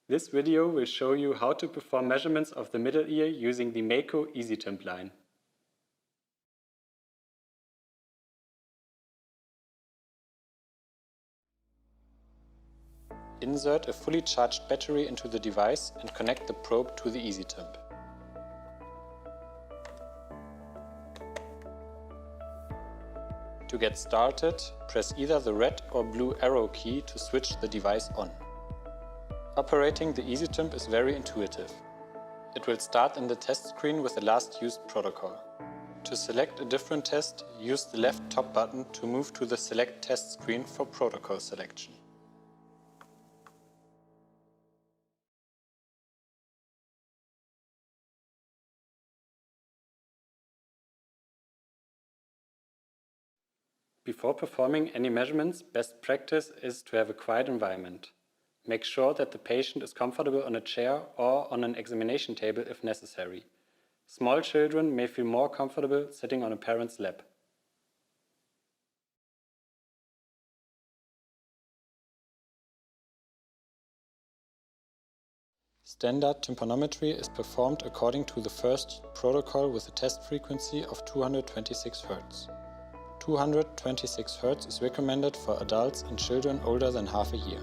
This video will show you how to perform measurements of the middle ear using the MAICO EasyTymp line. Insert a fully charged battery into the device and connect the probe to the EasyTymp. To get started, press either the red or blue arrow key to switch the device on. Operating the EasyTymp is very intuitive. It will start in the test screen with the last used protocol. To select a different test, use the left top button to move to the Select Test screen for protocol selection. Before performing any measurements, best practice is to have a quiet environment. Make sure that the patient is comfortable on a chair or on an examination table if necessary. Small children may feel more comfortable sitting on a parent's lap. Standard tympanometry is performed according to the first protocol with a test frequency of 226 Hz. 226 Hz is recommended for adults and children older than half a year.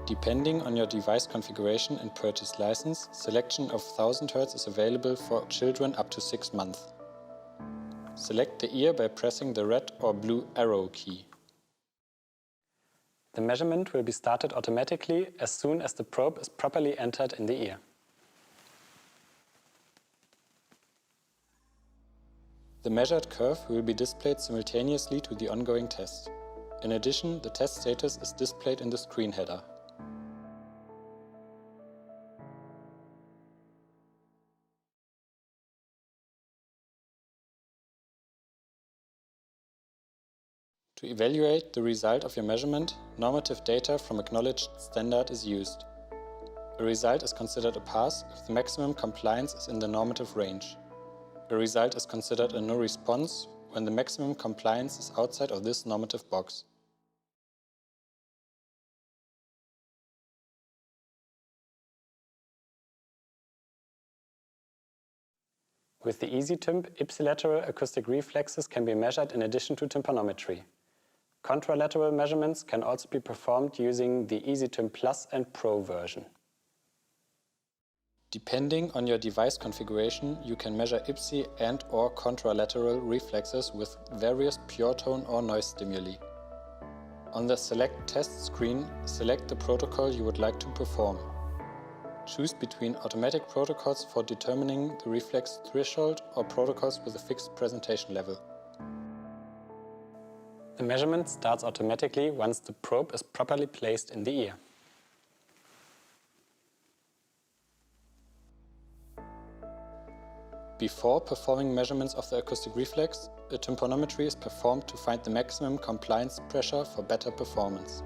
Depending on your device configuration and purchase license, selection of 1000 Hz is available for children up to 6 months. Select the ear by pressing the red or blue arrow key. The measurement will be started automatically as soon as the probe is properly entered in the ear. The measured curve will be displayed simultaneously to the ongoing test. In addition, the test status is displayed in the screen header. To evaluate the result of your measurement, normative data from acknowledged standard is used. A result is considered a pass if the maximum compliance is in the normative range. A result is considered a no response when the maximum compliance is outside of this normative box. With the EasyTymp, ipsilateral acoustic reflexes can be measured in addition to tympanometry. Contralateral measurements can also be performed using the EasyTymp Plus and Pro version. Depending on your device configuration, you can measure ipsi and/or contralateral reflexes with various pure tone or noise stimuli. On the Select Test screen, select the protocol you would like to perform. Choose between automatic protocols for determining the reflex threshold or protocols with a fixed presentation level. The measurement starts automatically once the probe is properly placed in the ear. Before performing measurements of the acoustic reflex, a tympanometry is performed to find the maximum compliance pressure for better performance.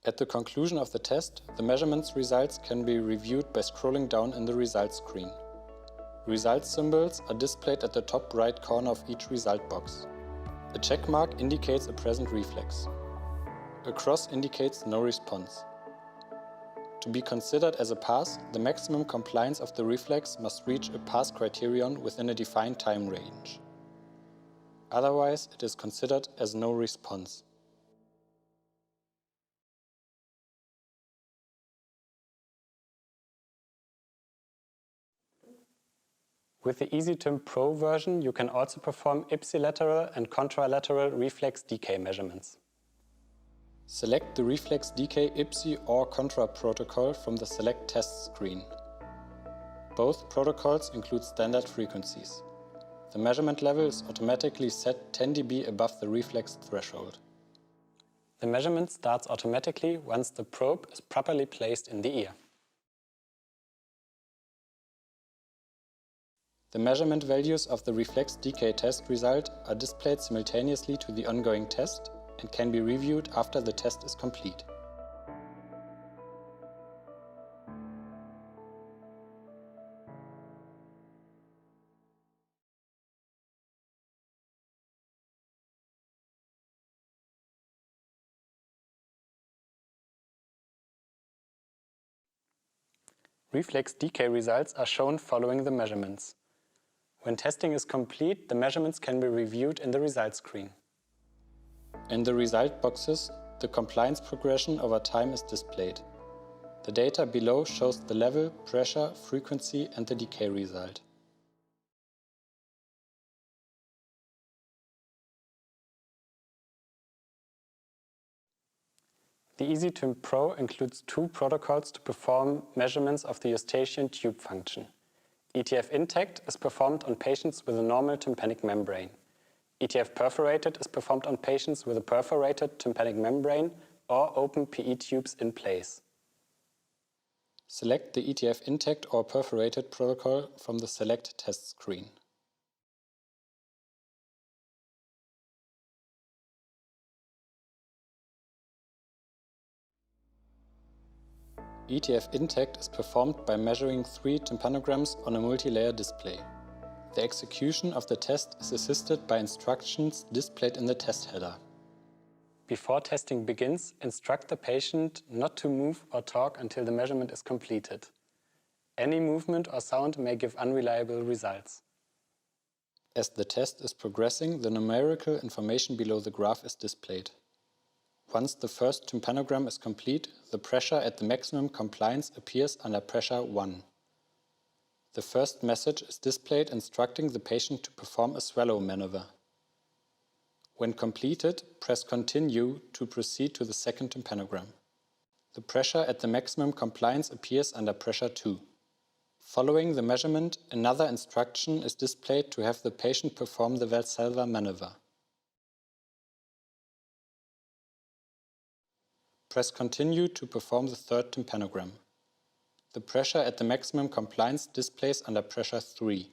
At the conclusion of the test, the measurements results can be reviewed by scrolling down in the results screen. Results symbols are displayed at the top right corner of each result box. A check mark indicates a present reflex. A cross indicates no response. To be considered as a pass, the maximum compliance of the reflex must reach a pass criterion within a defined time range. Otherwise, it is considered as no response. With the EasyTymp Pro version, you can also perform ipsilateral and contralateral reflex decay measurements. Select the reflex decay ipsi or contra protocol from the Select Test screen. Both protocols include standard frequencies. The measurement level is automatically set 10 dB above the reflex threshold. The measurement starts automatically once the probe is properly placed in the ear. The measurement values of the reflex decay test result are displayed simultaneously to the ongoing test and can be reviewed after the test is complete. Reflex decay results are shown following the measurements. When testing is complete, the measurements can be reviewed in the results screen. In the result boxes, the compliance progression over time is displayed. The data below shows the level, pressure, frequency and the decay result. The EasyTymp Pro includes two protocols to perform measurements of the eustachian tube function. ETF intact is performed on patients with a normal tympanic membrane. ETF perforated is performed on patients with a perforated tympanic membrane or open PE tubes in place. Select the ETF intact or perforated protocol from the Select Test screen. ETF intact is performed by measuring 3 tympanograms on a multi-layer display. The execution of the test is assisted by instructions displayed in the test header. Before testing begins, instruct the patient not to move or talk until the measurement is completed. Any movement or sound may give unreliable results. As the test is progressing, the numerical information below the graph is displayed. Once the first tympanogram is complete, the pressure at the maximum compliance appears under pressure 1. The first message is displayed instructing the patient to perform a swallow maneuver. When completed, press Continue to proceed to the second tympanogram. The pressure at the maximum compliance appears under pressure 2. Following the measurement, another instruction is displayed to have the patient perform the Valsalva maneuver. Press Continue to perform the third tympanogram. The pressure at the maximum compliance displays under pressure 3.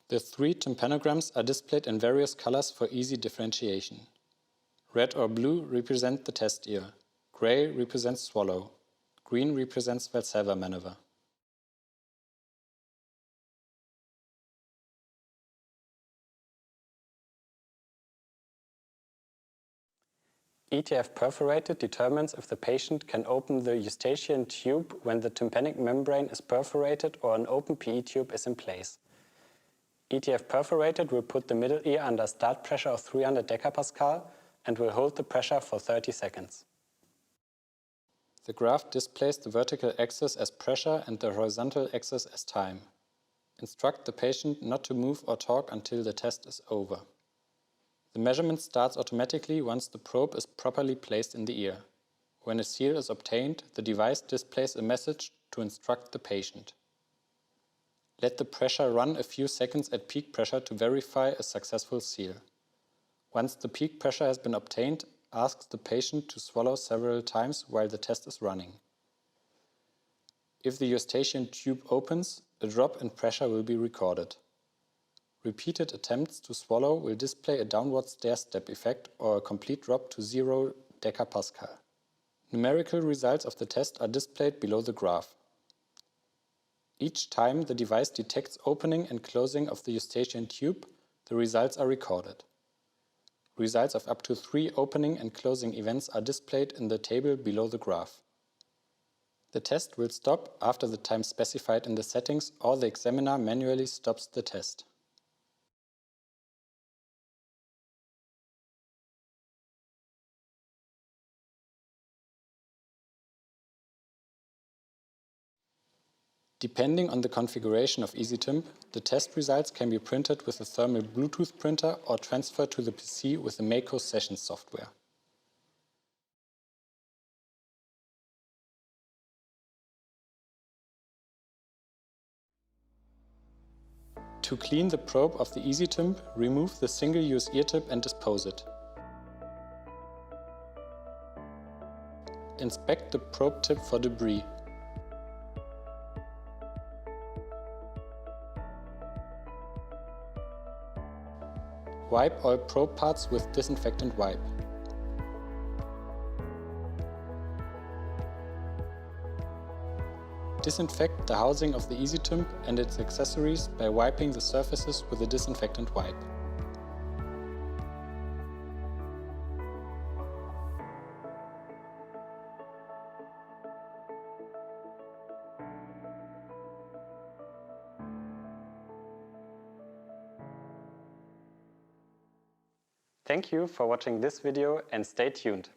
The 3 tympanograms are displayed in various colors for easy differentiation. Red or blue represent the test ear, gray represents swallow, green represents Valsalva maneuver. ETF perforated determines if the patient can open the eustachian tube when the tympanic membrane is perforated or an open PE tube is in place. ETF perforated will put the middle ear under start pressure of 300 decapascal and will hold the pressure for 30 seconds. The graph displays the vertical axis as pressure and the horizontal axis as time. Instruct the patient not to move or talk until the test is over. The measurement starts automatically once the probe is properly placed in the ear. When a seal is obtained, the device displays a message to instruct the patient. Let the pressure run a few seconds at peak pressure to verify a successful seal. Once the peak pressure has been obtained, ask the patient to swallow several times while the test is running. If the eustachian tube opens, a drop in pressure will be recorded. Repeated attempts to swallow will display a downward stair-step effect or a complete drop to 0 decapascal. Numerical results of the test are displayed below the graph. Each time the device detects opening and closing of the eustachian tube, the results are recorded. Results of up to 3 opening and closing events are displayed in the table below the graph. The test will stop after the time specified in the settings or the examiner manually stops the test. Depending on the configuration of EasyTymp, the test results can be printed with a thermal Bluetooth printer or transferred to the PC with the MAICO session software. To clean the probe of the EasyTymp, remove the single-use ear tip and dispose it. Inspect the probe tip for debris. Wipe all probe parts with disinfectant wipe. Disinfect the housing of the EasyTymp and its accessories by wiping the surfaces with a disinfectant wipe. Thank you for watching this video and stay tuned.